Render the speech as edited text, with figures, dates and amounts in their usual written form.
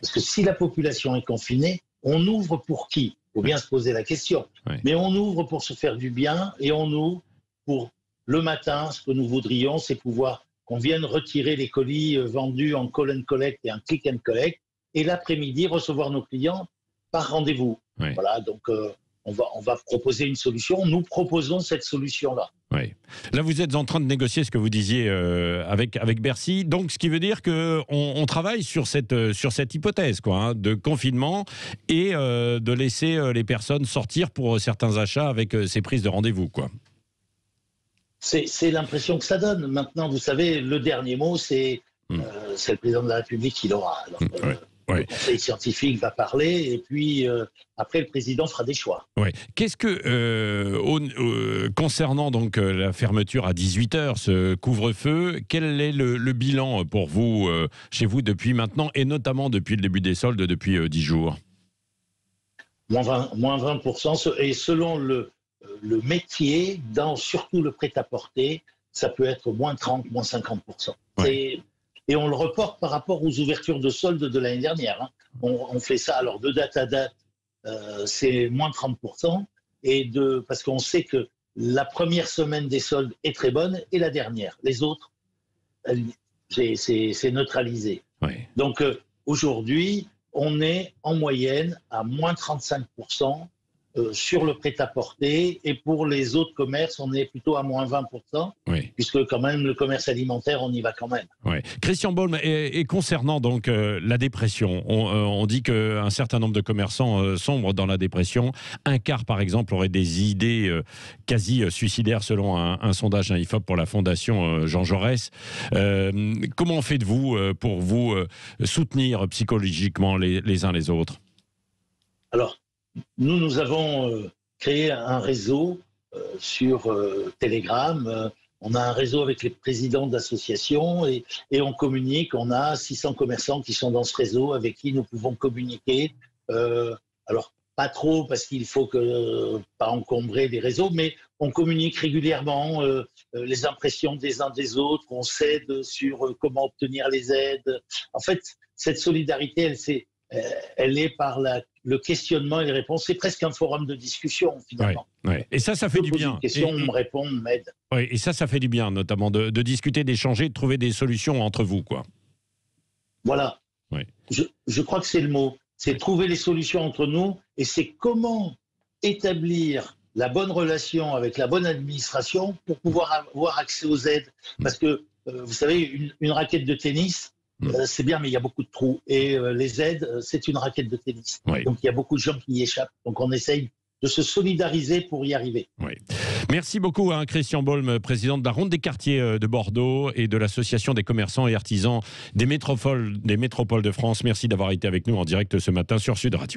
Parce que si la population est confinée, on ouvre pour qui? Il faut bien se poser la question. Oui. Mais on ouvre pour se faire du bien et on ouvre pour le matin. Ce que nous voudrions, c'est pouvoir qu'on vienne retirer les colis vendus en call and collect et en click and collect et l'après-midi recevoir nos clients par rendez-vous. Oui. Voilà, donc on va proposer une solution. Nous proposons cette solution-là. Oui. Là, vous êtes en train de négocier ce que vous disiez avec Bercy. Donc, ce qui veut dire qu'on travaille sur cette hypothèse de confinement et de laisser les personnes sortir pour certains achats avec ces prises de rendez-vous. C'est l'impression que ça donne. Maintenant, vous savez, le dernier mot, c'est le président de la République qui l'aura. Alors, Oui. Le conseil scientifique va parler et puis après, le président fera des choix. Ouais. Qu'est-ce que, concernant donc la fermeture à 18h, ce couvre-feu, quel est le bilan pour vous, chez vous, depuis maintenant, et notamment depuis le début des soldes, depuis 10 jours? Moins 20%. Et selon le métier, surtout le prêt-à-porter, ça peut être moins 30, moins 50%. Ouais. Et on le reporte par rapport aux ouvertures de soldes de l'année dernière. On fait ça, alors de date à date, c'est moins 30%, parce qu'on sait que la première semaine des soldes est très bonne et la dernière. Les autres, c'est neutralisé. Ouais. Donc aujourd'hui, on est en moyenne à moins 35% sur le prêt-à-porter, et pour les autres commerces, on est plutôt à moins 20%, Oui. puisque quand même le commerce alimentaire, on y va quand même. Ouais. Christian Baulme, et concernant donc la dépression, on dit qu'un certain nombre de commerçants sombrent dans la dépression. Un quart, par exemple, aurait des idées quasi suicidaires, selon un sondage IFOP pour la Fondation Jean Jaurès. Comment faites-vous pour vous soutenir psychologiquement les uns les autres? Alors, nous avons créé un réseau sur Telegram. On a un réseau avec les présidents d'associations et on communique. On a 600 commerçants qui sont dans ce réseau avec qui nous pouvons communiquer. Alors, pas trop parce qu'il faut pas encombrer les réseaux, mais on communique régulièrement les impressions des uns des autres. On s'aide sur comment obtenir les aides. En fait, cette solidarité, elle est par le questionnement et les réponses. C'est presque un forum de discussion, finalement. Ouais. Et ça fait du bien. Une question, on me répond, on m'aide. Oui, et ça fait du bien, notamment de discuter, d'échanger, de trouver des solutions entre vous, Voilà. Ouais. Je crois que c'est le mot. C'est trouver les solutions entre nous, et c'est comment établir la bonne relation avec la bonne administration pour pouvoir avoir accès aux aides. Parce que, vous savez, une raquette de tennis, c'est bien, mais il y a beaucoup de trous. Et les aides, c'est une raquette de tennis. Oui. Donc il y a beaucoup de gens qui y échappent. Donc on essaye de se solidariser pour y arriver. Oui. Merci beaucoup, Christian Baulme, président de la Ronde des quartiers de Bordeaux et de l'Association des commerçants et artisans des métropoles de France. Merci d'avoir été avec nous en direct ce matin sur Sud Radio.